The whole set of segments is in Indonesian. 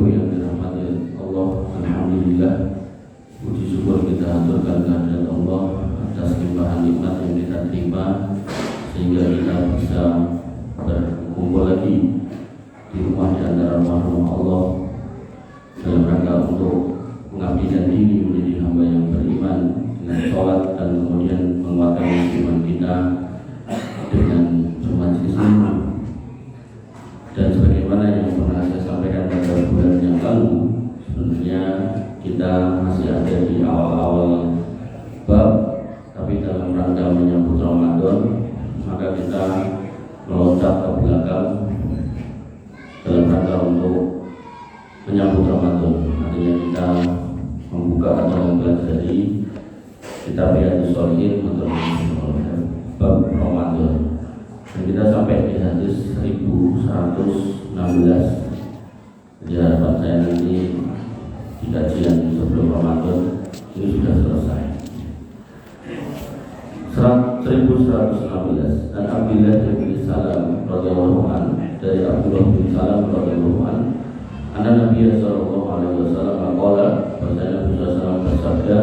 Ibu yang dirahmati Allah, alhamdulillah, puji syukur kita haturkan kehadirat Allah atas limpahan nikmat yang kita terima sehingga kita bisa berkumpul lagi di rumah di antara rumah Allah dalam rangka untuk mengabdikan diri menjadi hamba yang beriman dengan sholat dan kemudian menguatkan iman kita dengan majelis ilmu. Dan sebagaimana yang pernah saya sampaikan pada bulan yang lalu, sebenarnya kita masih ada di awal-awal bab, tapi dalam rangka menyambut Ramadan, maka kita meloncat ke belakang dalam rangka untuk menyambut Ramadan. Artinya kita membuka atau mempelajari kitab Riyadhus Shalihin untuk bab Ramadan. Dan kita sampai di hadis 1116. Jadi harapan saya nanti di kajian sebelum Ramadan ini sudah selesai. 1116. Dan Abdullah bin Salam radhiyallahu anhu, dari Abdullah bin Salam radhiyallahu anhu, anna Nabi sallallahu alaihi wasallam qala, bahwasanya Nabi sallallahu bersabda,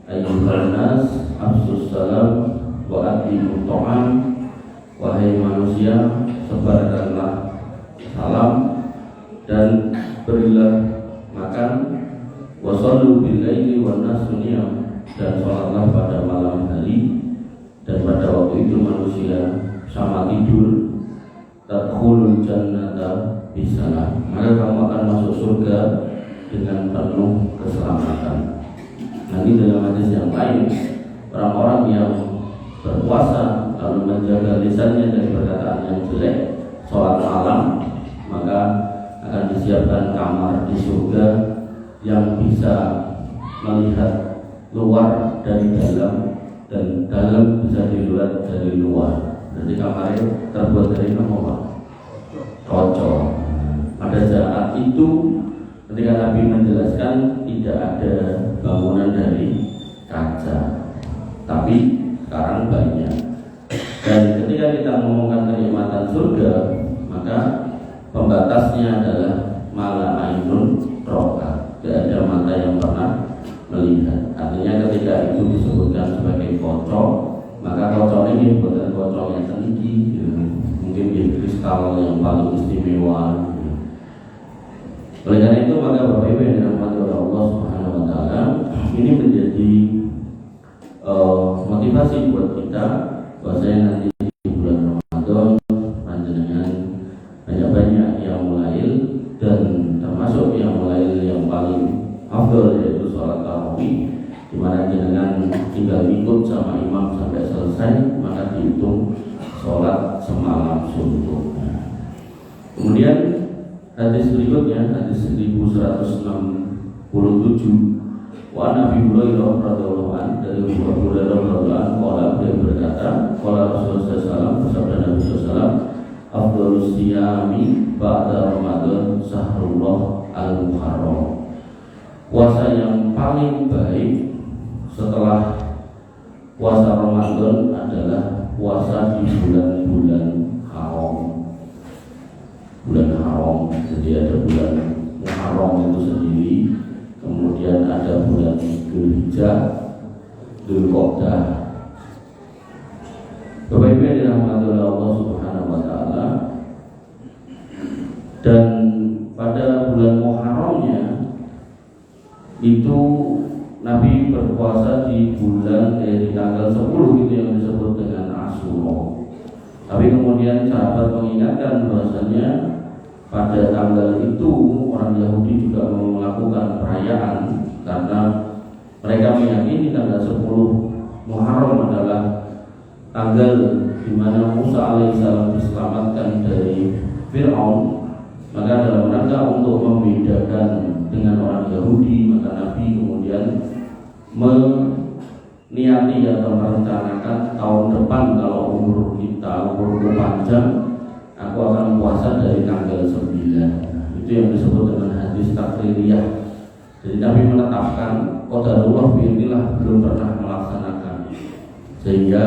ayyuhan nas afsus salam wa atimu ta'am, wahai manusia, sebarkanlah salam dan berilah makan, wasallu bil laili wan nasu niyam, dan salatlah pada malam hari dan pada waktu itu manusia sama tidur, tadkhulul jannata bisalam, maka kamu akan masuk surga dengan penuh keselamatan. Nanti dalam hadis yang lain, orang-orang yang berpuasa lalu menjaga lisannya dari perkataan yang jelek, sholat malam, maka akan disiapkan kamar di surga yang bisa melihat luar dari dalam dan dalam bisa dilihat dari luar. Nanti kamarnya terbuat dari apa? Kaca. Pada saat itu ketika Nabi menjelaskan tidak ada bangunan dari kaca, tapi sekarang banyak. Dan ketika kita ngomongkan kenikmatan surga, maka pembatasnya adalah mala ainun roka, tidak ada mata yang pernah melihat. Artinya ketika itu disebutkan sebagai kocok, maka kocok ini bukan kocok yang tinggi, mungkin di kristal yang paling istimewa. Oleh karena itu, maka Bapak Ibu yang dirahmati oleh Allah Subhanahu wa taala, ini menjadi motivasi buat kita bahwasanya nanti di bulan Ramadan panjenengan banyak-banyak yang mulail, dan termasuk yang mulail yang paling afdal yaitu sholat tarawih, di mana jenengan tinggal ikut sama imam sampai selesai, maka dihitung sholat semalam suntuk. Kemudian hadis berikutnya, hadis 1167, wa Nabi Hurairah radhiyallahu anhu, dari Abu Hurairah radhiyallahu anhu, qala, beliau berkata, qala Rasulullah sallallahu alaihi wasallam, bersabda Nabi sallallahu alaihi wasallam, afdhalus siyami ba'da Ramadan sahrullah al-muharram. Puasa yang paling baik setelah puasa Ramadan adalah puasa di bulan-bulan haram. Bulan haram, jadi ada bulan Muharram itu sendiri, kemudian ada bulan Dzulhijjah, Dzulqa'dah. Bapak Ibu yang dirahmati oleh Allah Subhanahu wa taala, dan pada bulan Muharramnya itu Nabi berpuasa di bulan di tanggal 10 itu yang disebut dengan Asyura. Tapi kemudian sahabat mengingatkan bahwasanya pada tanggal itu orang Yahudi juga melakukan perayaan, karena mereka meyakini tanggal 10 Muharram adalah tanggal di mana Musa alaihissalam diselamatkan dari Fir'aun. Maka dalam rangka untuk membedakan dengan orang Yahudi, maka Nabi kemudian meniati atau merencanakan tahun depan kalau umurku panjang, aku akan puasa dari tanggal 9. Itu yang disebut dengan hadis takririyah. Jadi Nabi menetapkan qadarullah inilah belum pernah melaksanakan, sehingga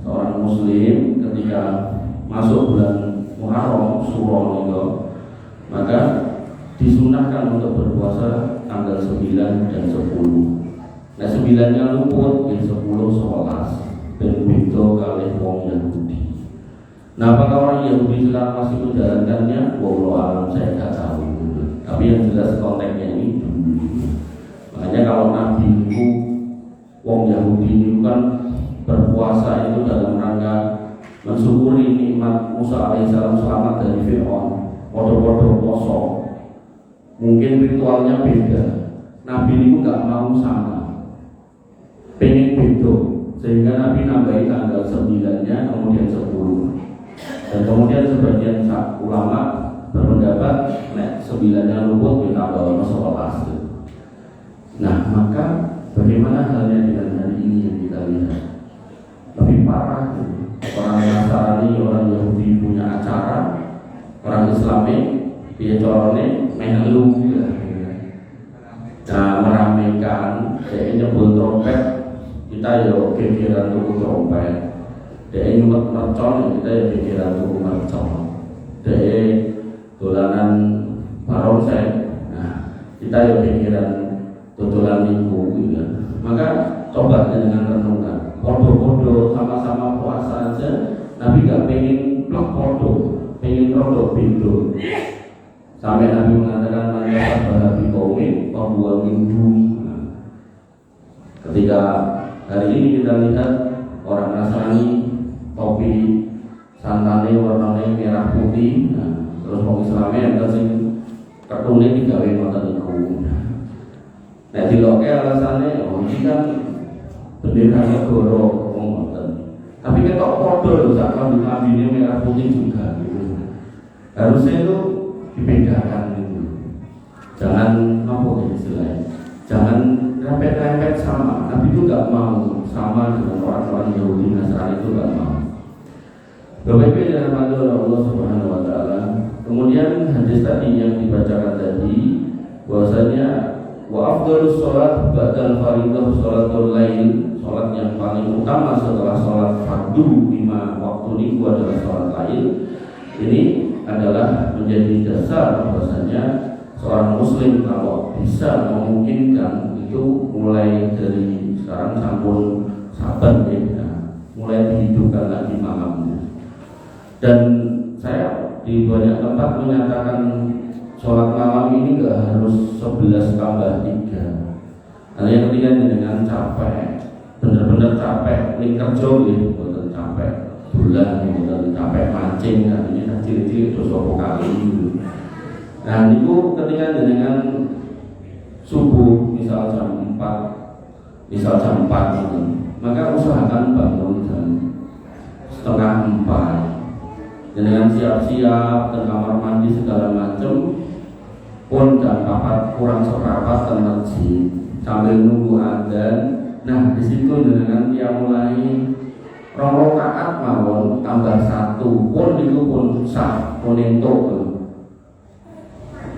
seorang muslim ketika masuk bulan Muharram Suro itu, maka disunahkan untuk berpuasa tanggal 9 dan 10. Nah 9-nya luput, 10 11 ben beda kalih wong Yahudi. Nah apakah orang Yahudi sekarang masih menjalankannya? Wallahu alam, saya tidak tahu. Tapi yang jelas konteksnya ini dulu. Makanya kalau Nabi itu wong Yahudi itu kan berpuasa itu dalam rangka mensyukuri nikmat Musa alaihissalam selamat dari Fir'aun. Podo-podo poso. Mungkin ritualnya beda. Nabi itu nggak mau sama, pengen beda, sehingga Nabi nambahi tanggal 9-nya kemudian 10. Dan kemudian sebagian ulama berpendapat nek 9-nya luput ditambah 11. Nah maka bagaimana halnya dengan hari ini yang kita lihat? Lebih parah. Orang Nasrani, orang Yahudi punya acara, orang Islami dia corone melu. Nah meramaikan, dia nyebut trompet, kita ya gegeran tuku trompet. Dia nyebut mercon, kita ya gegeran tuku mercon. Dia dolanan barongsai, nah kita ya gegeran dodolan niku gitu. Maka coba dengan renungan, podo-podo sama-sama puasa aja, Nabi gak pengen blok podo, pengen rodok bindo. Sampai Nabi mengatakan manfaat bahabi kaumin pembuang minggu. Ketika hari ini kita lihat orang Nasrani topi santane warnanya merah putih, terus orang Islamnya yang kasih kartunnya digawe ngoten niku. Nah diloke alasannya, ini kan bendera negara ngoten. Tapi ketok podo lho sak klambi-klambine merah putih juga gitu. Harusnya itu dibedakan itu. Jangan nopo istilahnya. Jangan rempet-rempet sama. Nabi itu nggak mau sama dengan orang-orang Yahudi Nasrani itu nggak mau. Bapak-Ibu yang dirahmati oleh Allah Subhanahu Wa Taala. Kemudian hadis tadi yang dibacakan tadi bahwasanya wa afdhalus sholat ba'dal fardhu sholatul lail, sholat yang paling utama setelah sholat fardu 5 waktu itu adalah sholat lail. Ini adalah menjadi dasar bahwasanya seorang muslim kalau bisa memungkinkan itu mulai dari sekarang sampun sabar ya, mulai dihidupkan lagi malamnya. Dan saya di banyak tempat menyatakan sholat malam ini gak harus 11 tambah 3. Hanya ketika dengan capek, bener-bener capek, ini kerja gitu, bener capek bulan, bener capek mancing, artinya kecil-kecil itu sopo kali gitu. Nah itu ketika dengan subuh, misal jam 4 gitu, maka usahakan bangun jam 3:30. Dengan siap-siap ke kamar mandi segala macam pun jam 4 kurang seperempat ke masjid sambil nunggu adzan. Nah di situ dengan dia mulai 2 rakaat mawon tambah 1 pun itu pun sah pun entuk.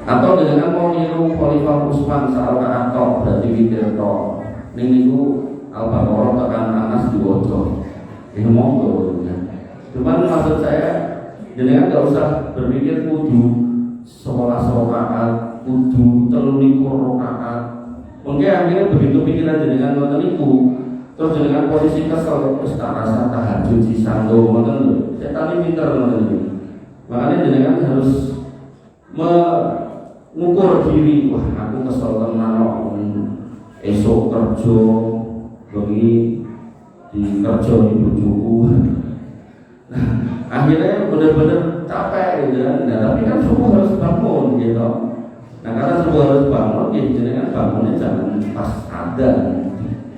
Atau dengan mau niru Khalifah Utsman rakaat tok berarti witir tok. Ning niku Al-Baqarah tekan Anas diwaca. Ini monggo ya. Cuman maksud saya jenengan gak usah berpikir kudu 11 rakaat, kudu 23 rakaat. Mungkin akhirnya begitu pikiran jenengan ngoten niku, terus jenengan posisi kesel terus tak rasa tahajud sisanggo ngoten lho. Setan iki pinter ngoten niku. Makanya jenengan harus mengukur diri, wah aku kesel tenan kok esok kerja bengi di kerja di bojoku. Nah, akhirnya benar-benar capek gitu kan. Nah, tapi kan subuh harus bangun gitu. Nah, karena subuh harus bangun, ya jenengan bangunnya jangan pas ada,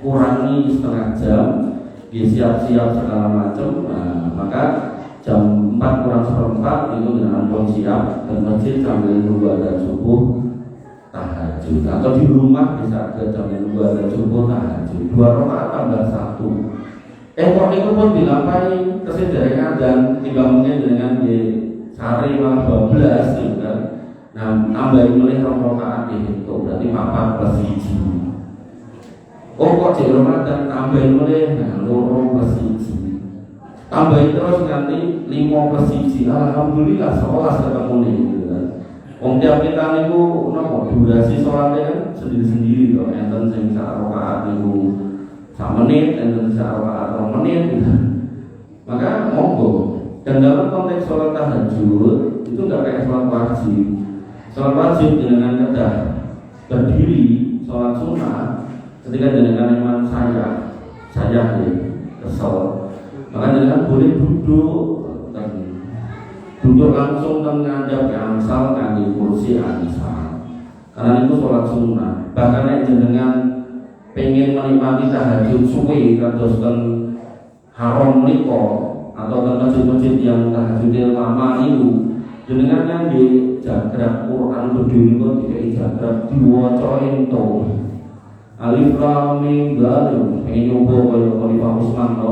kurangi setengah jam, ya siap-siap segala macam. Nah, maka jam 4 kurang seperempat itu dengan pun siap dan masjid sambil nunggu adzan subuh tahajud. Atau di rumah bisa ke jam nunggu adzan subuh tahajud. 2 rakaat tambah 1. Kok itu pun dilampahi kesederhanaan dan timbangnya dengan di sehari malah 12 gitu kan. Nah, tambahin oleh 2 rakaat itu berarti 4 plus 1. Kok jadi Ramadan tambahin oleh 2 plus 1. Tambahin terus nanti 5 plus 1. Alhamdulillah 11 ketemu nih gitu kan. Wong tiap kita niku napa durasi salate kan sendiri-sendiri to. Enten sing sak rakaat niku sak menit, enten sak rakaat 2 menit gitu. Maka monggo. Dan dalam konteks sholat tahajud itu nggak kayak sholat wajib. Sholat wajib dengan kedah berdiri, sholat sunnah ketika dengan iman saya kesel. Maka dengan boleh duduk langsung dan ngadap ke angsal di kursi angsal. Karena itu sholat sunnah. Bahkan yang jenengan pengen menikmati tahajud suwe kados ten haram niko atau ten masjid-masjid yang tahajudnya lama itu, jenengan kan di jagrab Quran berdiri kok dikai jagrab diwaca ento. Alif lam mim dalil pengen nyoba kaya Khalifah Utsman to.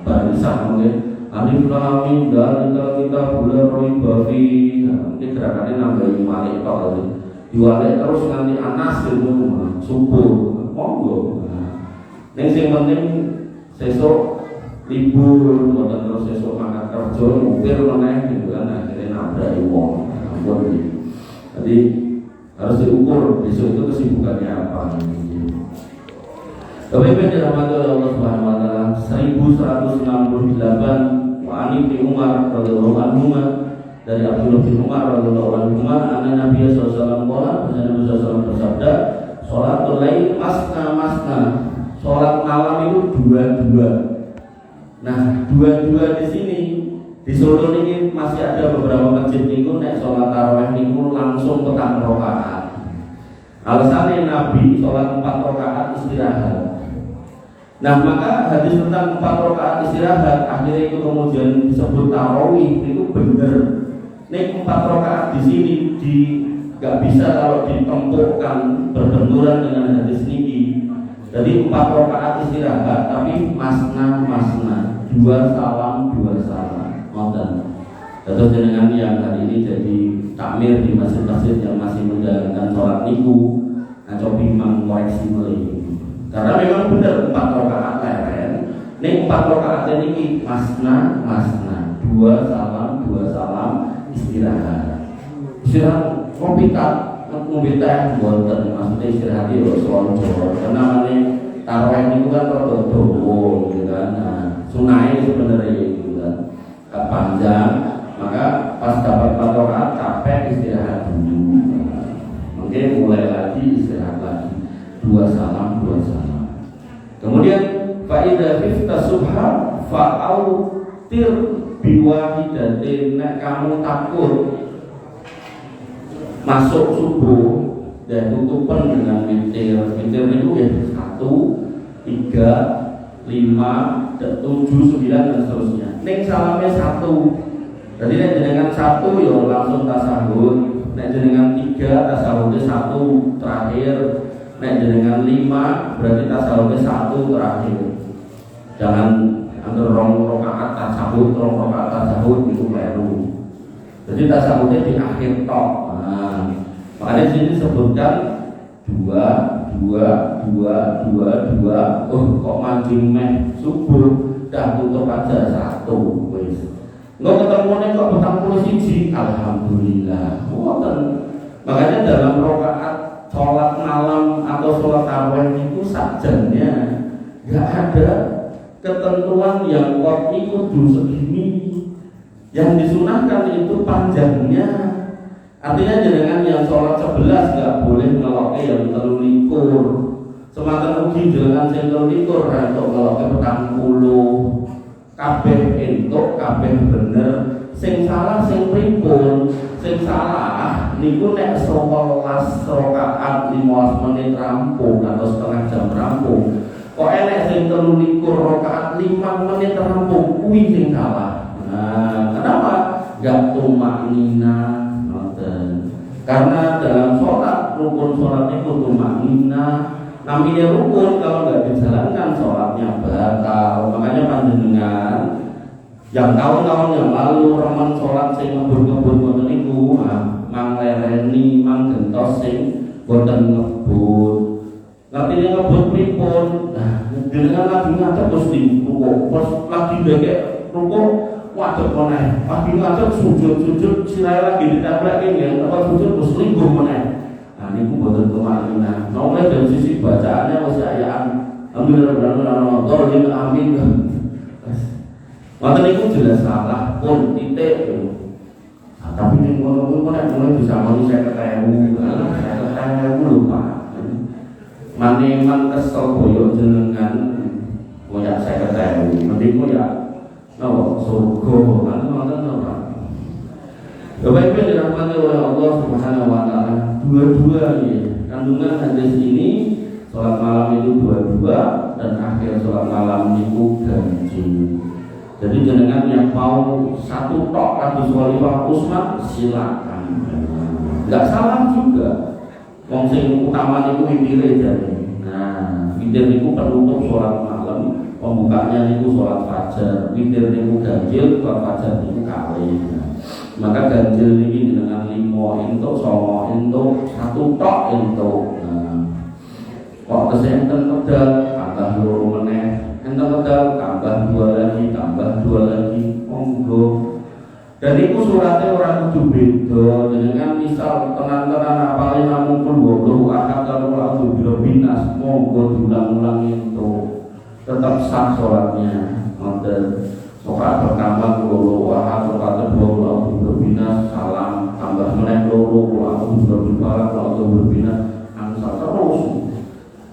Barisan mungkin Alif lam mim dalil kita bulan roiba fi. Ini gerakannya nambahin malik tok diwalek terus nganti anas itu subuh monggo. Ning sing penting sesuk libur mboten terus sesuk mangkat kerja ngupir meneh gitu kan akhirnya nabrak wong. Ampun. Jadi harus diukur besok itu kesibukannya apa. Bapak-Ibu dirahmati oleh Allah Subhanahu wa taala, 1168 wa ani bin Umar radhiyallahu anhu dari Abdullah bin Umar radhiyallahu anhu anna Nabi sallallahu alaihi wasallam Nabi sallallahu alaihi wasallam bersabda, "Sholatul lail masna. Sholat malam itu dua-dua." Nah, dua-dua di sini di Solo ini masih ada beberapa masjid niku nek sholat tarawih niku langsung petang rakaat. Alasannya Nabi sholat 4 rakaat istirahat. Nah, maka hadis tentang 4 rakaat istirahat akhirnya itu kemudian disebut tarawih itu benar. Nek 4 rakaat di sini nggak bisa kalau ditempuhkan berbenturan dengan hadis ini. Jadi 4 rakaat istirahat tapi masna 2 salam. Ngoten. Terus dengan yang hari ini jadi takmir di masjid-masjid yang masih menjalankan sholat niku, coba imam koreksi mulai. Karena memang benar 4 rakaat leren. Ning 4 rakaat ini masna 2 salam istirahat. Istirahat ngopi teh mboten maksudnya istirahat yo selonjor. Karena tarawih niku kan rada dawa gitu kan. Nah, sunai sebenarnya gitu kan. Panjang, maka pas dapat 4 rakaat capek istirahat dulu. Mungkin mulai lagi istirahat lagi. 2 salam. Kemudian faida fifta subha fa'autir biwahidatin. Nek kamu takut masuk subuh dan tutupan dengan witir itu ya 1, 3, 5, 7, 9 dan seterusnya. Ning salamnya 1. Jadi nek jenengan 1 ya langsung tasahud. Nek jenengan 3 tasahudnya 1 terakhir. Nek jenengan 5 berarti tasahudnya 1 terakhir. Jangan antara 2 rakaat tasahud, 2 rakaat tasahud itu keliru. Jadi tasahudnya di akhir tok. Nah, makanya di sini disebutkan 2. Oh, kok mancing meh subuh dah tutup aja 1 wis. Enggak ketemuane kok petang 1. Alhamdulillah. Ngoten. Makanya dalam rakaat sholat malam atau sholat tarawih itu sajanya nggak ada ketentuan yang kok ikut segini. Yang disunahkan itu panjangnya. Artinya jenengan yang sholat 11 nggak boleh ngeloknya yang 23. Semacam ugi jenengan yang 23 untuk ngeloknya petang 10. Kabeh entuk, kabeh bener. Sing salah sing pripun? Sing salah niku nek 11 rakaat 15 menit rampung atau setengah jam rampung. Kok enek sing 23 rakaat 5 menit rampung, kuwi sing salah. Nah, kenapa? Gak tumaknina, ngoten. Karena dalam sholat rukun sholat itu tumaknina. Namanya rukun kalau nggak dijalankan sholatnya batal. Makanya panjenengan yang tahun-tahun yang lalu remen sholat sing ngebut-ngebut boten niku, mang lereni, mang gentos sing boten ngebut. Ngerti ngebut pripun? Nah, jenengan lagi ngadep Gusti rukuk, pas lagi ndekek rukuk waduk meneh. Pas waduk sujud sirahe lagi ditempelke nggih, apa sujud terus lingguh meneh. Nah niku boten kemana. Noleh dari sisi bacaannya wis ayaan. Alhamdulillah dolin amin. Maka niku jelas salah pun titik. Nah, tapi ning ngono nek mulai bisa muni saya ketemu lupa. Maneman kesel koyo jenengan koyak saya ketemu. Mending ya napa surga kan ngoten napa. Bapak Ibu dirahmati oleh Allah Subhanahu wa taala, dua-dua ya. Kandungan hadis ini salat malam itu dua-dua dan akhir salat malam itu ganjil. Jadi jenengan yang mau satu tok lagi sholawat usman silakan. Enggak salah juga. Wong sing utama niku wiwire jane. Nah, witir niku penutup salat malam, pembukanya niku salat fajar. Witir niku ganjil, salat fajar niku kalih. Maka ganjil ini dengan 5 entuk, 9 entuk, 1 tok entuk. Nah, kok kesenten pedal tambah 2 meneh, enten pedal tambah 2 lagi, tambah 2 lagi, monggo. Dan itu suratnya orang kudu beda. Dengan misal tenan-tenan apalin namung pun 20 akad kalau langsung binas, monggo diulang-ulang itu tetap sah sholatnya. Ngoten. Sokat pertama loro wahab, sokat kedua aku berbinas salam tambah meneh loro aku berbinas aku berbinas angsal terus.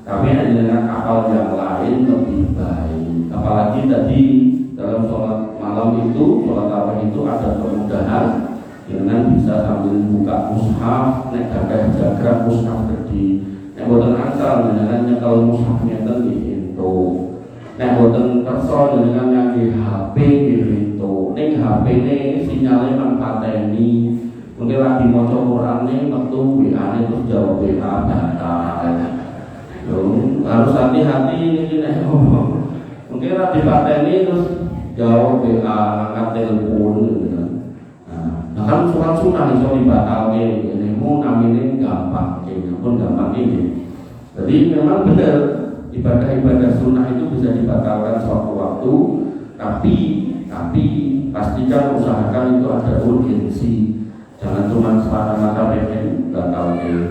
Tapi dengan kapal yang lain lebih baik. Apalagi tadi dalam sholat malam itu, sholat tarawih itu ada kemudahan dengan bisa sambil buka mushaf, nek gadah jagrab mushaf gede. Nek boten asal dengan nyekel mushafnya ten itu. Nek boten kersa dengan ngangge HP gitu. Ning HP-ne sinyale nang pateni. Mungkin lagi maca Qur'ane metu WA-ne terus jawab WA batal. Harus hati-hati ini nek ngomong. Mungkin lagi pateni terus jawab WA angkat telepon gitu. Nah, kan surat sunah iso dibatalke. Ini mau namine gampang, pun gampang ini. Jadi memang benar ibadah-ibadah sunnah itu bisa dibatalkan suatu waktu, tapi pastikan usahakan itu ada urgensi, jangan cuma semata-mata pengen batalnya.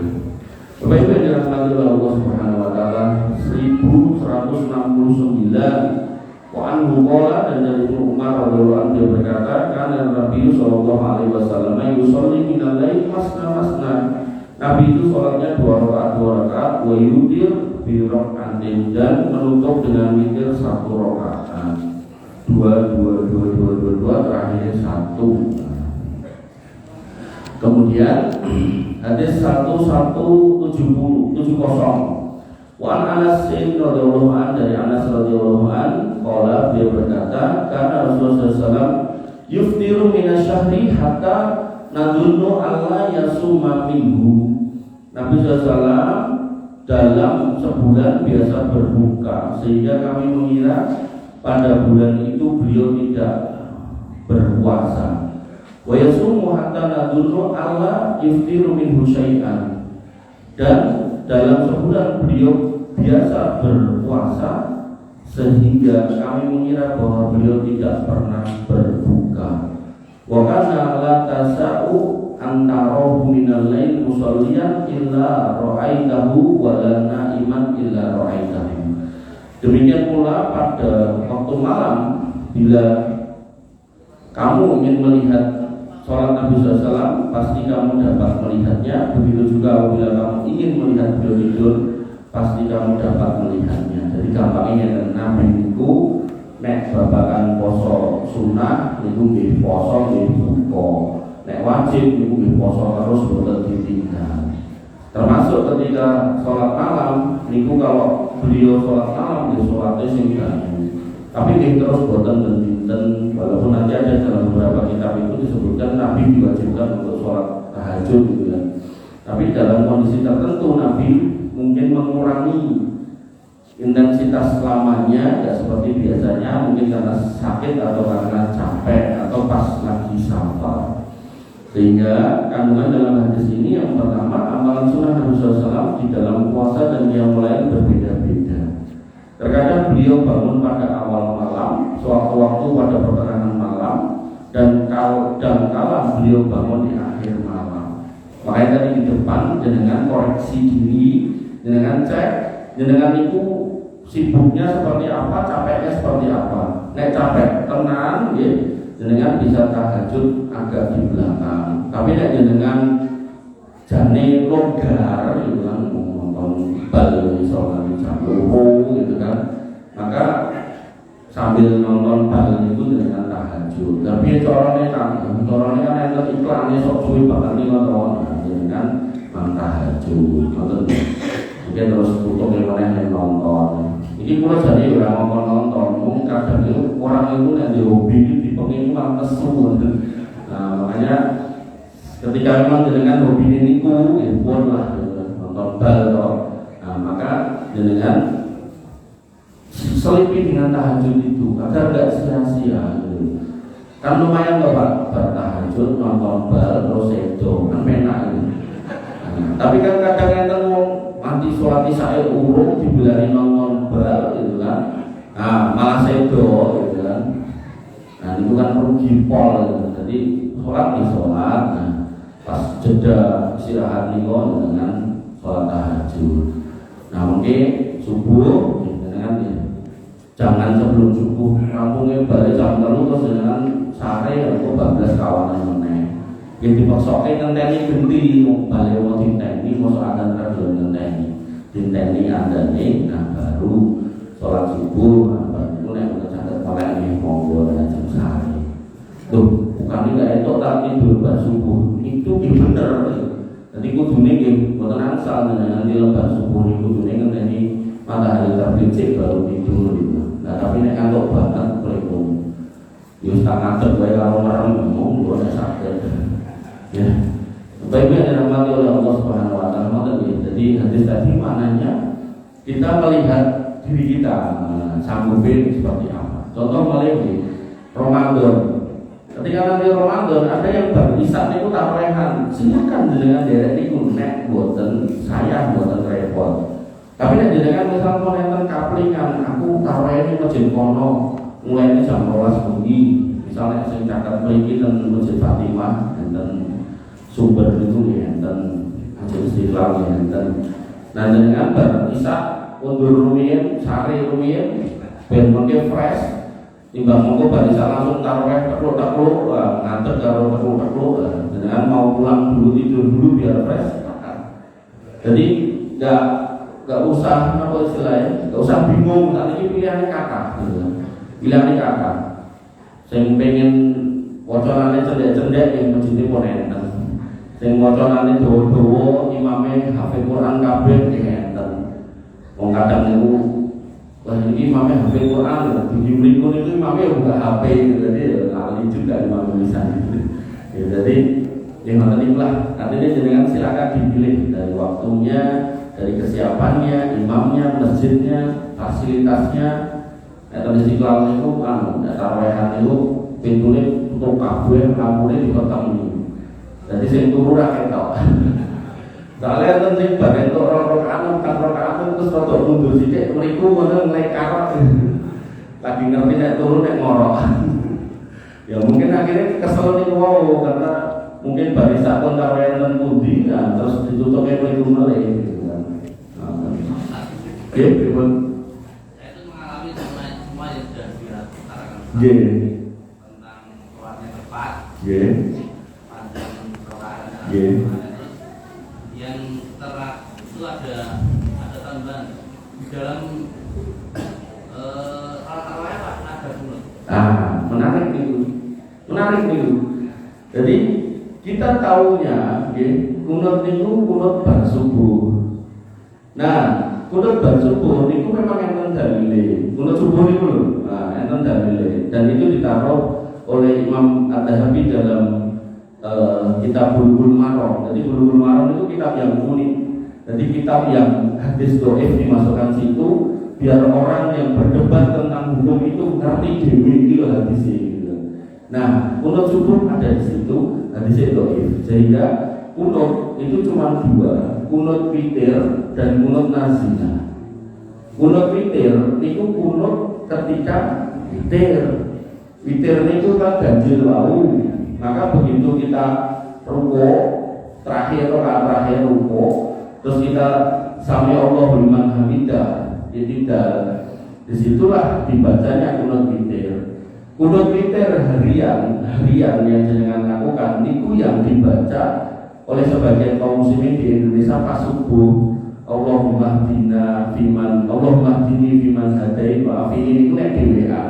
Bapak Ibu yang dirahmati oleh Allah Subhanahu wa taala, 1169 wa anhu qala, dan dari Ibnu Umar radhiyallahu anhu berkata, kana Nabi sallallahu alaihi wasallam yusolli minal lail masna. Nabi itu sholatnya 2 rakaat, wa yutir bi rak'atin, dan menutup dengan witir 1 rakaat. 2 terakhir 1. Kemudian hadis 1170 wa Anas radhiyallahu anhu, dari Anas radhiyallahu anhu qala, dia berkata, karena Rasulullah SAW yuftiru minasyahri hatta nadunnu alla yasuma minhu. Nabi SAW dalam sebulan biasa berbuka, sehingga kami mengira pada bulan itu beliau tidak berpuasa. Wa yasumu hatta nadunnu alla yuftiru minhu syai'an. Dan dalam sebulan beliau biasa berpuasa, sehingga kami mengira bahwa beliau tidak pernah berbuka. Wa kana la tasa'u antarahu minal lail musalliyan illa ra'aitahu wa la na'iman illa ra'aitahu. Demikian pula pada waktu malam, bila kamu ingin melihat sholat Nabi SAW, pasti kamu dapat melihatnya. Begitu juga apabila kamu ingin melihat beliau tidur, pasti kamu dapat melihatnya. Jadi gampangnya dan Nabi itu nek babakan poso sunnah niku nggih poso nggih buka. Nek wajib niku nggih poso terus boten ditinggal. Termasuk ketika sholat malam niku kalau beliau sholat malam nggih salate sing banyu. Tapi nggih terus boten dinten, walaupun nanti ada dalam beberapa kitab itu disebutkan Nabi diwajibkan untuk sholat tahajud gitu ya. Tapi dalam kondisi tertentu Nabi mungkin mengurangi intensitas lamanya, tidak seperti biasanya, mungkin karena sakit atau karena capek atau pas lagi safar. Sehingga kandungan dalam hadis ini yang pertama, amalan sunnah Nabi SAW di dalam puasa dan yang lain berbeda-beda. Terkadang beliau bangun pada awal malam, sewaktu-waktu pada pertengahan malam, kadang kala beliau bangun di akhir malam. Makanya tadi di depan dengan koreksi diri, dengan cek, dengan itu sibuknya seperti apa, capeknya seperti apa. Nek capek tenang, ya, dengan bisa tahajud agak di belakang. Tapi nek dengan jane longgar, gitu kan, nonton bal misalnya jam 2 gitu kan, maka sambil nonton bal itu dengan tahajud. Tapi corone kan enten iklannya sok suwi bakal nonton dengan tahajud. Mungkin terus tutup yang nonton. Ini pula jadi orang nonton, mungkin kadang itu orang itu yang di hobi di pengen malah nesu. Nah makanya ketika memang dengan hobi ini ya pun lah nonton bal toh. Nah maka dengan selipi dengan tahajud itu agar tidak sia-sia gitu. Kan lumayan loh Pak, bertahajud nonton bal terus sedo kan enak gitu. Nah, tapi kan kadang yang nanti sholat isya urung dibilangin nonton bal gitu kan. Nah malah sedo gitu kan. Nah itu kan rugi pol gitu. Jadi sholat di sholat, nah pas jeda istirahat niku dengan sholat tahajud. Nah mungkin subuh dengan jangan sebelum subuh rampungnya balik jam 3 terus dengan sare aku 14 kawanan meneh. Yang dipaksakan ngenteni genti balik mau dinteni masuk adan radio ngenteni dinteni adane. Nah baru sholat subuh baru nek catat paling nih monggo jam sare. Tuh bukan tidak itu tapi tidur subuh itu bener. Jadi kudune nggih mboten angsal nanti lebar subuh niku kudune ngenteni matahari terbit baru tidur gitu. Nah tapi nek ngantuk banget pripun? Ya setengah ngadeg wae karo merem monggo nek saged. Ya. Baik-baik dirahmati oleh Allah Subhanahu wa taala. Jadi hadis tadi maknanya kita melihat diri kita sanggupin seperti apa. Contoh malih Ramadan. Ketika nanti Ramadan ada yang berisak itu tarehan, silakan dengan derek niku nek boten saya boten repot. Tapi nek jenengan misal konten kaplingan, aku tarehe masjid kono mulai jam 12 bengi. Misalnya saya catat mriki ten Masjid Fatimah enten sumber itu ya enten Masjid Istiqlal ya enten. Nah jenengan berisak undur rumiyin, sare rumiyin ben mengke fresh. Timbang monggo barisan langsung tarawih tekluk-tekluk ngantek karo tekluk-tekluk jenengan mau pulang dulu tidur dulu biar fresh. Jadi enggak usah apa istilahnya, enggak usah bingung nanti pilihannya kakak gitu. Pilihannya kakak. Sing pengen wacanane cendek-cendek yang masjid pun enten. Sing wacanane dawa-dawa imame hafal Quran kabeh enten. Wong kadang niku wah ini imamnya hafal Quran, di mriku itu imamnya udah HP, jadi lali juga imam misalnya. Ya, jadi yang penting lah, artinya jenengan silakan dipilih dari waktunya, dari kesiapannya, imamnya, masjidnya, fasilitasnya. Atau di Istiqlal itu kan, tarehan itu pintunya tutup kabeh, lampunya juga ini. Jadi sing turu ra ketok. Soalnya penting bagian untuk rokaat terus rotok mundur sithik mriku ngono nglekar. Lagi ngerti nek turu nek ngorok. Ya mungkin akhirnya kesel niku wau karena mungkin barisa pun tarehan ten pundi nah, terus ditutup mriku malih gitu kan. Oke, pripun? Saya itu mengalami semua yang sudah diutarakan. Tentang sholatnya tepat. Panjang rokaatnya. Yang setelah itu ada tambahan di dalam salat tarawih ada kunut. Menarik nih. Jadi kita tahunya, kunut itu kunut bar subuh. Nah, kunut bar subuh itu memang enten dalile. Kunut subuh itu loh, enten dalile. Dan itu ditaruh oleh Imam Ad-Dahabi dalam kitab Bulughul Maram. Jadi Bulughul Maram itu kitab yang unik. Jadi kitab yang hadis dhaif dimasukkan situ biar orang yang berdebat tentang hukum itu ngerti dewe itu hadis itu. Nah, kunut subuh ada di situ, hadis dhaif. Sehingga kunut itu cuma dua, kunut witir dan kunut nazilah. Kunut witir itu kunut ketika witir. Witir itu kan ganjil wau. Maka begitu kita rukuk terakhir rukuk, terus kita sami Allahu liman hamidah, tidak. Disitulah dibacanya kunut witir. Kunut witir harian yang jenengan lakukan niku yang dibaca oleh sebagian kaum muslimin di Indonesia pas subuh. Allahumma hdina fiman hadai wa afini niku nek dhewean.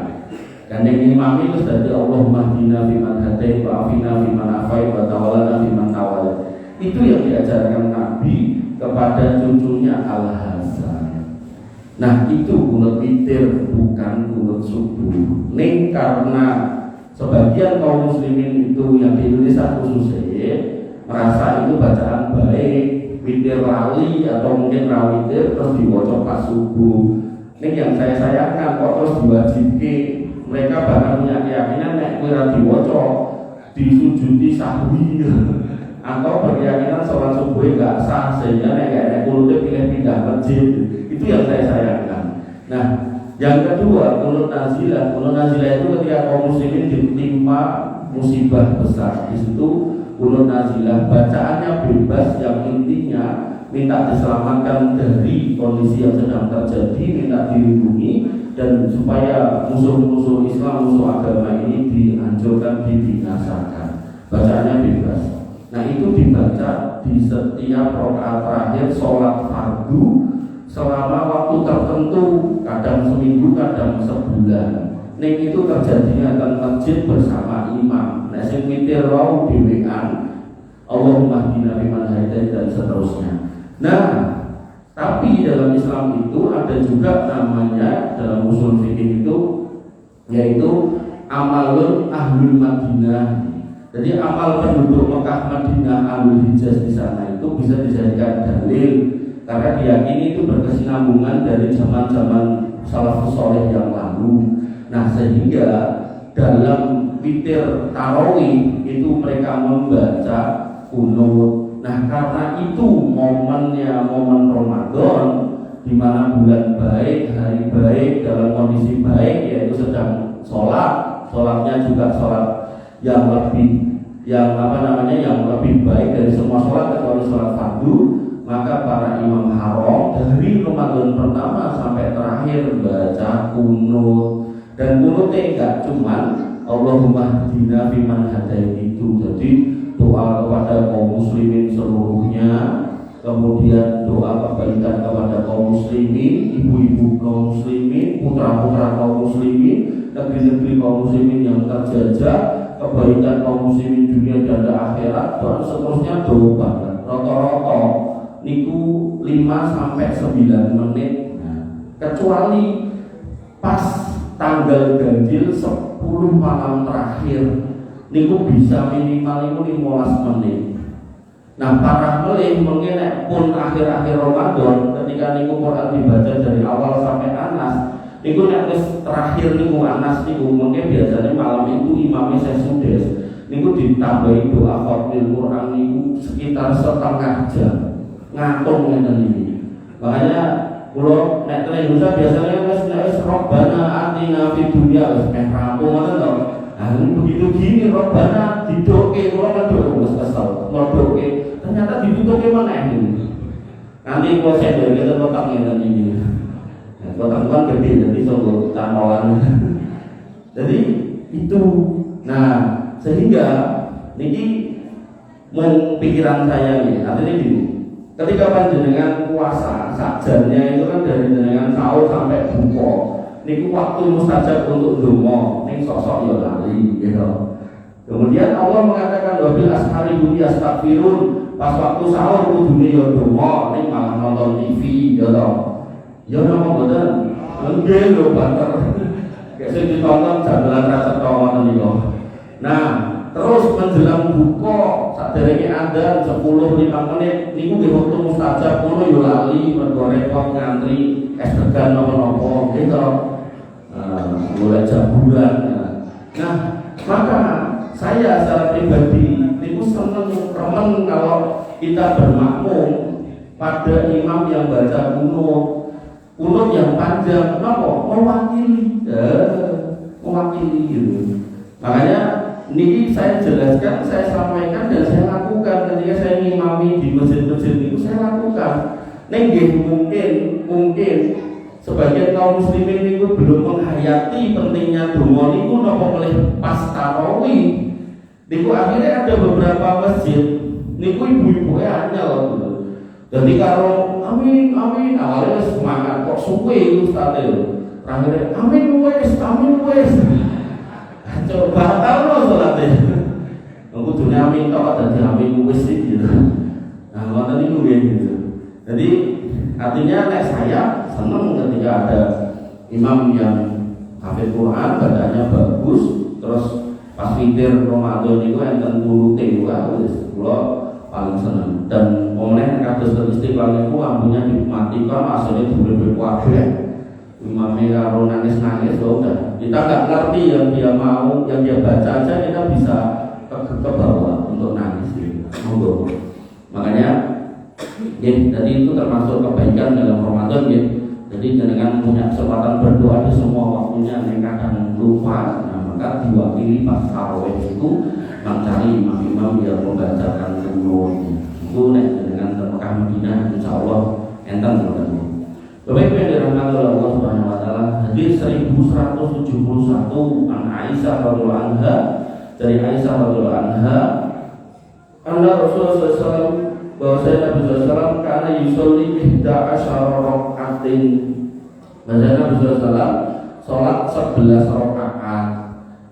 Dan yang imam itu tadi Allahumma hdina fiman hadai wa afina fiman afai wa tawallana fiman tawalla. Itu yang diajarkan Nabi kepada cucunya Al-Hasan. Nah itu kunut witir, bukan kunut subuh. Ning karena sebagian kaum muslimin itu yang di Indonesia khususnya merasa itu bacaan baik, witir lali atau mungkin rawitir terus diwaca pas subuh. Ning yang saya sayangkan kok terus diwajibke, mereka bahkan punya keyakinan nek ora diwaca disujudi sahwi atau berkeyakinan sholat subuh enggak sah sehingga nek kulute pilih pindah masjid. Itu yang saya sayangkan. Nah, yang kedua kunut nazilah itu ketika kaum muslimin ditimpa musibah besar. Di situ kunut nazilah bacaannya bebas, yang intinya minta diselamatkan dari kondisi yang sedang terjadi, minta dilindungi dan supaya musuh-musuh Islam, musuh agama ini dihancurkan, dibinasakan. Bacaannya bebas. Nah itu dibaca di setiap rakaat terakhir sholat fardu selama waktu tertentu, kadang seminggu, kadang sebulan. Ning itu terjadinya dalam masjid bersama imam. Nah sing witir wau dhewean Allahumma hdina fiman hadai dan seterusnya. Nah, tapi dalam Islam itu ada juga namanya dalam usul fikih itu yaitu amalun ahlul Madinah. Jadi amal penduduk Mekah, Madinah, Ahlul Hijaz di sana itu bisa dijadikan dalil karena diyakini itu berkesinambungan dari zaman-zaman salafus saleh yang lalu. Nah sehingga dalam witir tarawih itu mereka membaca kunut. Nah karena itu momennya momen Ramadan di mana bulan baik, hari baik, dalam kondisi baik, yaitu sedang sholatnya juga sholat yang lebih baik dari semua sholat kecuali sholat fardu. Maka para imam haram dari Ramadan pertama sampai terakhir baca kunut. Dan kunutnya enggak cuman Allahumma hdina fiman hadai itu, jadi doa kepada kaum muslimin seluruhnya, kemudian doa kebaikan kepada kaum muslimin, ibu-ibu kaum muslimin, putra-putra kaum muslimin, negeri-negeri kaum muslimin yang terjajah, kebaikan kaum muslimin dunia dan akhirat, dan seterusnya doa banget. Rata-rata niku 5-9 menit. Kecuali pas tanggal ganjil 10 malam terakhir niku bisa minimal niku 15 menit. Nah para melih mungkin pun akhir-akhir Ramadan ketika niku Quran dibaca dari awal sampai Anas, niku nek wis terakhir niku Anas niku mungkin biasanya malam itu imamnya sesudes niku ditambahi doa khatmil Quran niku sekitar setengah jam ngatung ngeten iki. Makanya kula nek teng Indonesia biasanya wis Rabbana atina fid dunya wis rampung ngoten to. Nah begitu gini Rabbana didoke kula medhok wis kesel medhoke ternyata ditutuke meneh iki. Nanti kula sendiri kita kotak ngeten iki. Nah kotak kan gede jadi sanggo tanolan. Jadi itu. Nah sehingga niki mung pikiran saya nih artinya gini. Ketika panjenengan puasa, sakjane itu kan dari jenengan sahur sampai buka. Niku waktu mustajab untuk donga, ning sosok ya lali gitu. Kemudian Allah mengatakan wabil ashari hum yastaghfirun, pas waktu sahur kudune ya donga, ning malah nonton TV gitu. Ya napa mboten? Nggih lho banter. Kayak sing ditonton jamelan rasa ngoten niku. Nah, terus menjelang buka saderenge adzan 10-5 menit niku nggih wektu mustajab ngono yo lali mergo repot ngantri es degan napa-napa gitu. Mulai jaburan. Nah, maka saya secara pribadi niku seneng remen kalau kita bermakmum pada imam yang baca kunut yang panjang, kenapa? Mewakili gitu. Makanya Ini saya jelaskan, saya sampaikan dan saya lakukan ketika saya ngimami di masjid-masjid itu saya lakukan. Nggih mungkin sebagian kaum muslimin itu belum menghayati pentingnya donga niku napa melih pas tarawih. Niku akhirnya ada beberapa masjid niku ibu-ibu anyel gitu. Jadi karo amin awalnya wis semangat kok suwe ustaze lho. Akhirnya amin wis. Coba tahu loh sholatnya. Aku dunia amin tok dadi amin wis iki. Nah, ngoten niku nggih gitu. Jadi artinya nek saya seneng ketika ada imam yang hafid Quran, bacaannya bagus, terus pas witir Ramadan niku enten turute wis kula paling seneng. Dan oleh kados istiqlal niku lampunya dimatikan asline dhuwur kabeh. Imamnya karo nangis-nangis udah kita nggak ngerti yang dia mau, yang dia baca aja kita bisa ke bawah untuk nangis gitu. Monggo. Makanya ya, jadi itu termasuk kebaikan dalam Ramadan ya. Jadi dengan punya kesempatan berdoa di semua waktunya yang kadang lupa, nah maka diwakili pas tarawih itu mencari imam-imam yang membacakan kunut. Itu dengan Mekah Madinah insya Allah enten teman. Bapak Ibu yang dirahmati oleh Allah Subhanahu wa taala, hadis 1171 an Aisyah radhiyallahu anha, dari Aisyah radhiyallahu anha, anna Rasulullah SAW, bahwasanya Nabi SAW karena yusolli 11 rakaatin. Bahwasanya Nabi SAW salat 11 rakaat,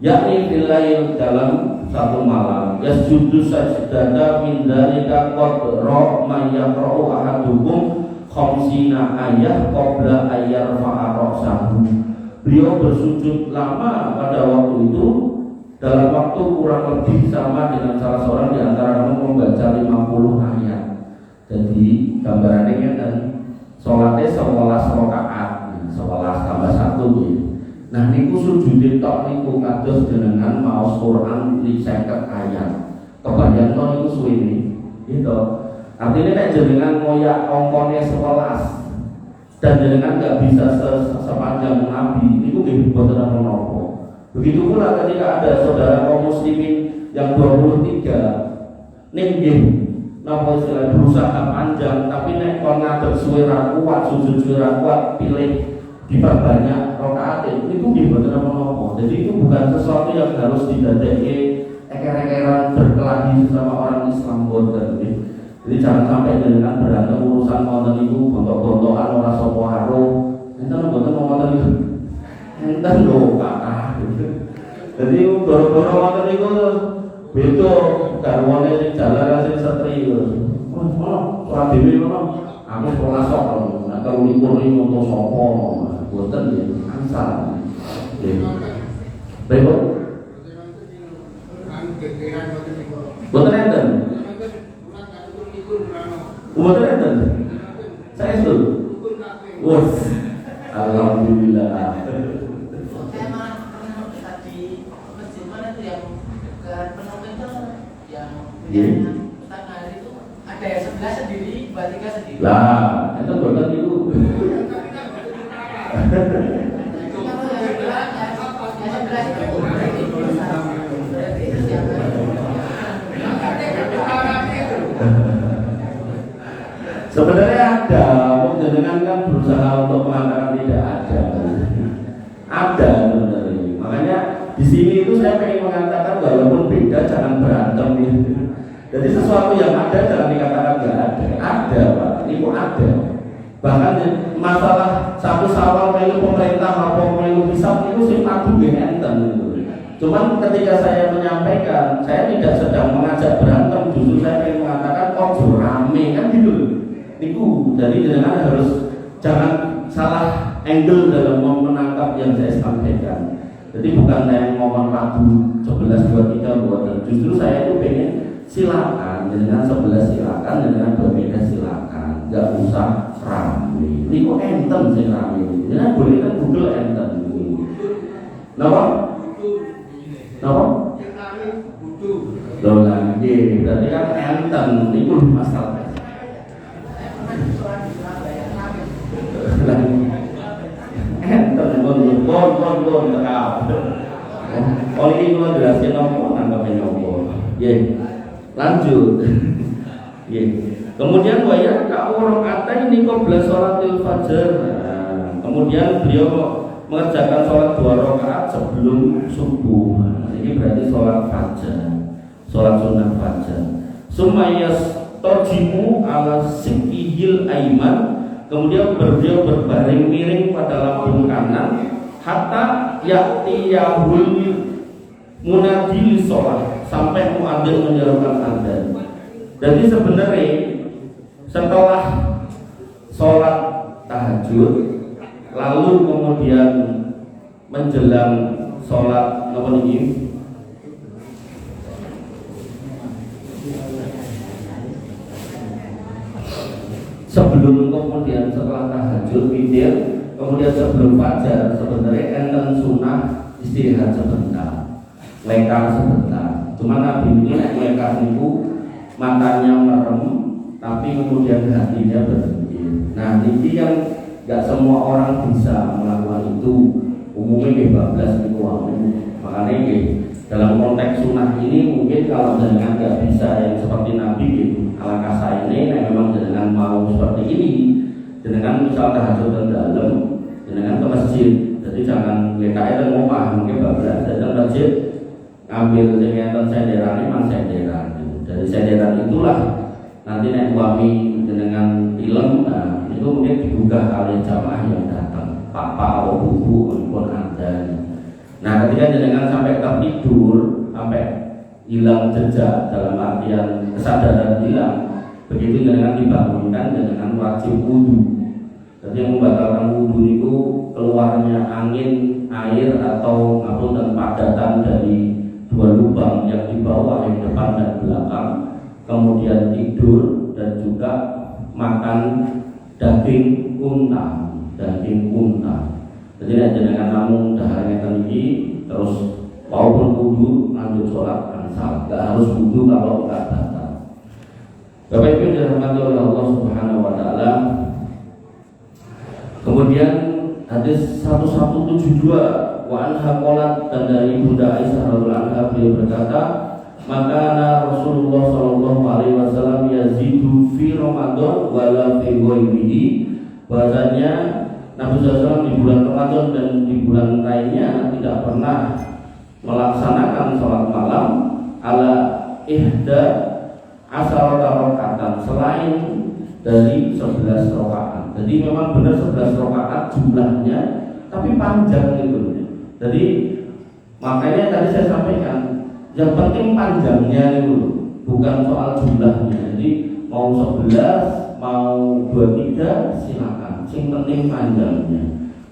yakni bilail dalam satu malam. Yasjudu sajdata min dzalika qadra ma yaqra'u ahadukum khamsina ayat qabla ayyar fa'aroksahu. Beliau bersujud lama pada waktu itu dalam waktu kurang lebih sama dengan salah seorang di antara kamu membaca 50 ayat. Jadi gambarannya kan sholatnya 11 rakaat, 11 tambah 1 gitu. Nah niku sujud tok niku kados dengan maos Quran 50 ayat. Kebayang to niku suwene. Gitu. Artinya nek jenengan ngoyak ongkone 11 dan jenengan nggak bisa sepanjang Nabi, itu nggih boten menapa. Begitu pula ketika ada saudara kaum muslimin yang 23 ning nggih napa istilah berusaha panjang tapi nek kon ngadeg suwe ra kuat, sujud suwe ra kuat, pilih diperbanyak rakaat itu nggih boten menapa. Jadi itu bukan sesuatu yang harus didadekake eker-ekeran berkelahi sama orang Islam boten nggih. Jadi jangan sampai dengan berantem urusan wonten itu gontok-gontokan ora sapa karo. Enten mboten wonten itu. Enten lho Pak. Jadi gara-gara wonten iku beda garwane sing jalan sing setri. Oh, ora dhewe ngono. Aku sekolah sok. Nek kalau likur iki moto sapa? Boten ya, ansal. Nggih. Baik, boten enten. Umur enten. Saya itu. Wes. Alhamdulillah. Saya malah pernah di masjid mana tuh yang dekat Penopeng itu yang tanggal itu ada yang sebelah sendiri, 23 sendiri. Lah, itu boten itu. Sebenarnya ada, jenengan kan berusaha untuk mengatakan tidak ada. Ada sebenarnya. Makanya di sini itu saya ingin mengatakan walaupun beda jangan berantem ya. Jadi sesuatu yang ada jangan dikatakan nggak ada. Ada Pak, ini kok ada. Bahkan masalah satu Syawal melu pemerintah apa melu hisab itu sing padu nggih enten. Cuman ketika saya menyampaikan, saya tidak sedang mengajak berantem, justru saya ingin mengatakan ojo rame kan gitu. Niku, jadi jangan harus jangan salah angle dalam menangkap yang saya sampaikan. Jadi bukan saya ngomong lagu 11, 23 buatan. Justru saya itu pengen silakan dengan 11 silakan, dengan 23 silakan. Gak usah rame. Niku enten sih rame. Jadi boleh kan Google enten. Napa? Napa? Loh lagi, berarti kan enten. Niku masalah. Enten bon tekap. Oh ini kalau jelasin apa tahajud. Kemudian waya ka'urakatain ini qabla sholatil fajar. Kemudian beliau mengerjakan sholat 2 rakaat sebelum subuh. Ini berarti sholat fajar, sholat sunnah fajar. Sumayas tojimu ala sikihil aiman. Kemudian beliau berbaring miring pada lambung kanan. Hatta yaktiyahul munadi sholat, sampai muadzin menyerukan adzan. Jadi sebenarnya setelah sholat tahajud, lalu kemudian menjelang sholat apa ini? Sebelum kemudian setelah tahajud witir, kemudian sebelum fajar sebenarnya enten sunnah istirahat sebentar, lekar sebentar. Cuma Nabi ini lekar itu matanya merem, tapi kemudian hatinya berpikir. Nah, ini yang gak semua orang bisa melakukan itu. Umumnya bablas itu makanya dalam konteks sunnah ini mungkin kalau dengan gak bisa yang seperti Nabi gitu, ala kasa ini, nah memang dengan mau seperti ini, dengan misal tahajud dan dalam, dengan ke masjid. Jadi jangan GKI dan ngomah mungkin bablas dan masjid ambil dengan senderan ini mang senderan. Dari senderan itulah nanti naik wami dengan film, nah itu mungkin dibuka oleh jamaah yang datang, papa atau bubu maupun anda. Nah ketika jenengan sampai tertidur, sampai hilang jejak dalam artian kesadaran hilang, begitu jenengan dibangunkan, jenengan wajib wudu. Jadi yang membatalkan wudu itu keluarnya angin, air atau ngapun dan padatan dari 2 lubang yang di bawah, yang depan dan belakang, kemudian tidur dan juga makan daging unta. Jadi jenengan namun daharnya tinggi terus walaupun wudu lanjut sholat ansal, gak harus wudu kalau gak batal. Bapak Ibu dirahmati oleh Allah Subhanahu Wa Taala. Kemudian hadis 1172 wa anha qalat, dan dari Bunda Aisyah radhiyallahu anha beliau berkata, maka Rasulullah sallallahu alaihi wasallam yazidu fi Ramadan wala fi ghairihi, bahasanya Nabi SAW di bulan Ramadan dan di bulan lainnya tidak pernah melaksanakan sholat malam ala ihda asharata rakaatan, selain dari 11 rakaat. Jadi memang benar 11 rakaat jumlahnya, tapi panjang gitu. Jadi makanya tadi saya sampaikan, yang penting panjangnya itu, bukan soal jumlahnya. Jadi mau 11, mau 23 silakan, yang penting panjangnya.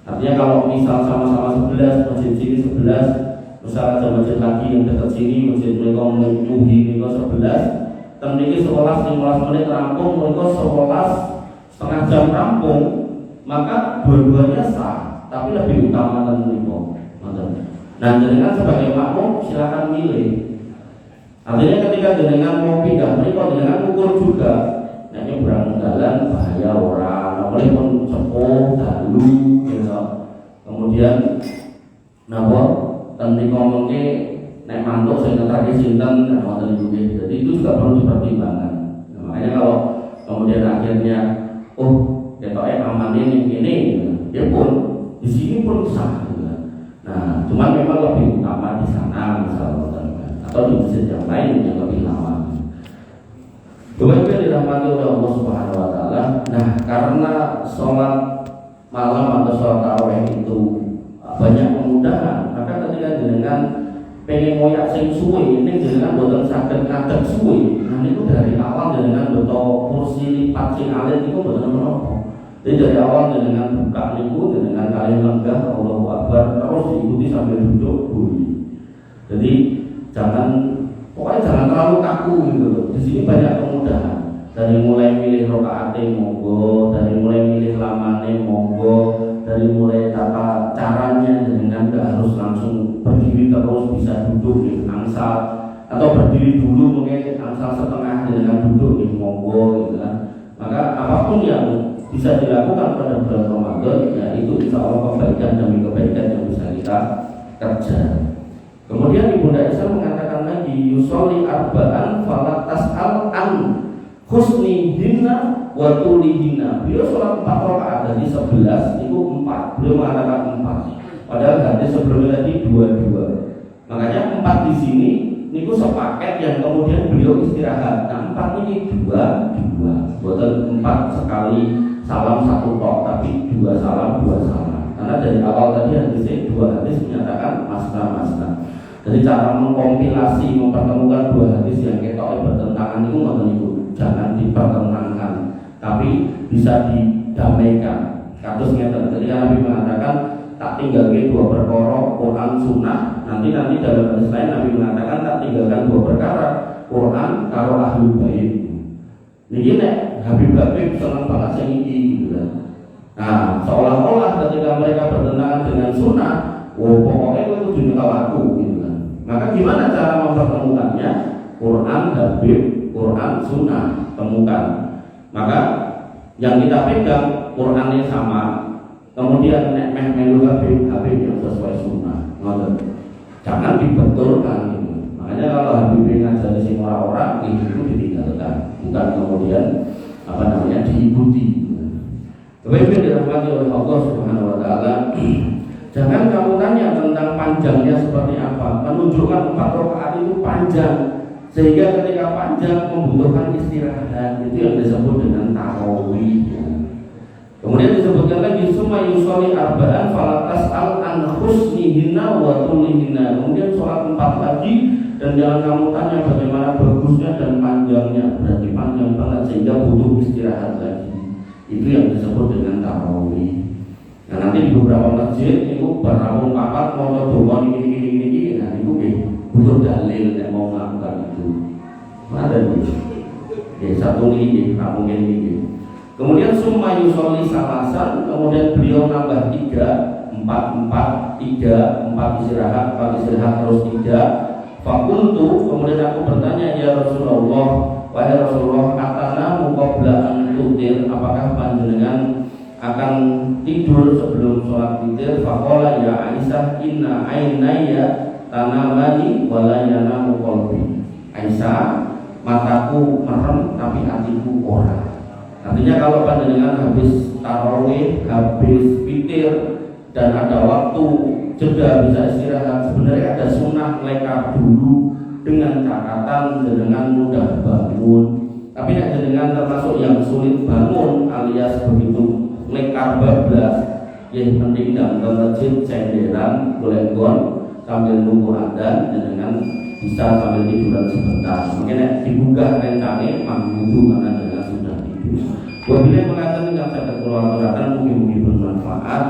Artinya kalau misal sama-sama 11, masjid sini 11, misal ada masjid lagi yang dekat sini, masjid mereka Muhi mereka 11, dan ini 11-15 menit rampung, mereka 11 setengah jam rampung, maka dua-duanya sah, tapi lebih utama dan mereka. Nah, jenengan sebagai makmum silakan milih. Artinya ketika jenengan mau pindah mereka, jenengan ukur juga. Nah, nyebrang jalan bahaya orang, apalagi pun sepuh, dalu, gitu. Kemudian, napa? Tadi ngomongnya naik mantuk, saya ngetaki sinten, jadi itu juga perlu dipertimbangkan. Nah, makanya kalau kemudian akhirnya, ketoknya aman ini, dia pun di sini pun sah. Nah, cuman memang lebih utama di sana misalnya, atau di masjid yang lain yang lebih lama. Kemudian dirahmati oleh Allah Subhanahu Wa Taala. Nah, karena sholat malam atau sholat tarawih itu banyak kemudahan, maka ketika jenengan pengen moyak sing suwe, ini jenengan boten saged ngadeg suwe. Nah, itu dari awal jenengan beto kursi lipat sing alit itu boten menapa. Jadi dari awal dengan buka niku dengan kalian lenggah Allahu Akbar terus diikuti sambil duduk bunyi. Jadi pokoknya jangan terlalu kaku gitu loh. Di sini banyak kemudahan. Dari mulai milih rokaate monggo, dari mulai milih lamane monggo, dari mulai tata caranya dengan nggak harus langsung berdiri terus, bisa duduk di angsal atau berdiri dulu mungkin angsal setengah dengan duduk di monggo gitu kan. Maka apapun yang bisa dilakukan pada bulan Ramadan, ya itu insya Allah kebaikan demi kebaikan yang bisa kita kerja. Kemudian Ibunda Aisyah mengatakan lagi, Nabi yusolli arba'an fala tas'al an husnihinna wa tulihinna. Beliau sholat 4 rakaat dari 11 itu 4. Beliau mengatakan 4. Padahal hadis sebelumnya tadi 22. Makanya 4 di sini niku sepaket yang kemudian beliau istirahat. Nah 4 ini 2. Bukan 4 sekali salam 1 tok, tapi 2 salam 2 salam. Karena dari awal tadi hadisnya 2 hadis menyatakan masna. Jadi cara mengkompilasi mempertemukan 2 hadis yang ketok bertentangan itu jangan dipertentangkan, tapi bisa didamaikan. Kados ngeten, ketika Nabi mengatakan tak tinggalkan 2 perkara Quran Sunnah. Nanti dalam hadis lain Nabi mengatakan tak tinggalkan 2 perkara Quran karo Ahlul Bait. Niki nek Habib seneng banget sing iki gitu kan. Nah, seolah-olah ketika mereka bertentangan dengan sunnah, pokoknya itu kudu nyekel aku gitu kan. Maka gimana cara mempertemukannya? Quran Habib, Quran Sunnah temukan. Maka yang kita pegang Qurannya sama, kemudian nek melu Habib yang sesuai Sunnah. Jangan dibetulkan gitu. Makanya kalau Habib ngajari sing ora-ora itu ditinggalkan, bukan kemudian diikuti. Bapak Ibu dirahmati oleh Allah Subhanahu wa taala. Jangan kamu tanya tentang panjangnya seperti apa. Menunjukkan 4 rakaat itu panjang, sehingga ketika panjang membutuhkan istirahat. Itu yang disebut dengan tarawih. Kemudian disebutkan lagi summa yusolli arba'an fala tas'al an husnihinna wa tulihinna. Kemudian sholat 4 lagi dan jangan kamu tanya bagaimana bagusnya dan panjangnya. Berarti panjang banget sehingga butuh istirahat lagi. Itu yang disebut dengan tarawih. Nah nanti di beberapa masjid itu berawal papat mau coba ini. Nah itu butuh dalil yang mau melakukan itu. Ada nih. Satu ini kamu ini. Kemudian summa yusolli salasan, kemudian beliau nambah 3, 4 istirahat, 4 istirahat terus 3. Fakultu, kemudian aku bertanya, ya Rasulullah, wahai Rasulullah, atana muqabla an tutir, apakah panjenengan akan tidur sebelum sholat witir? Faqala ya Aisyah, inna ainaya tanamani wala yanamu qalbi. Aisyah, mataku merem tapi hatiku ora. Artinya kalau panjenengan habis tarawih, habis witir dan ada waktu jeda bisa istirahat, sebenarnya ada sunnah melekar dulu dengan catatan dengan mudah bangun. Tapi dengan termasuk yang sulit bangun alias begitu lekar bablas, ya penting dan ke masjid cenderan boleh gon sambil nunggu adzan dengan bisa sambil tiduran sebentar. Mungkin dibuka rencana mampu karena dengan sudah tidur. Wabillahi mengatakan yang saya keluar mungkin bermanfaat.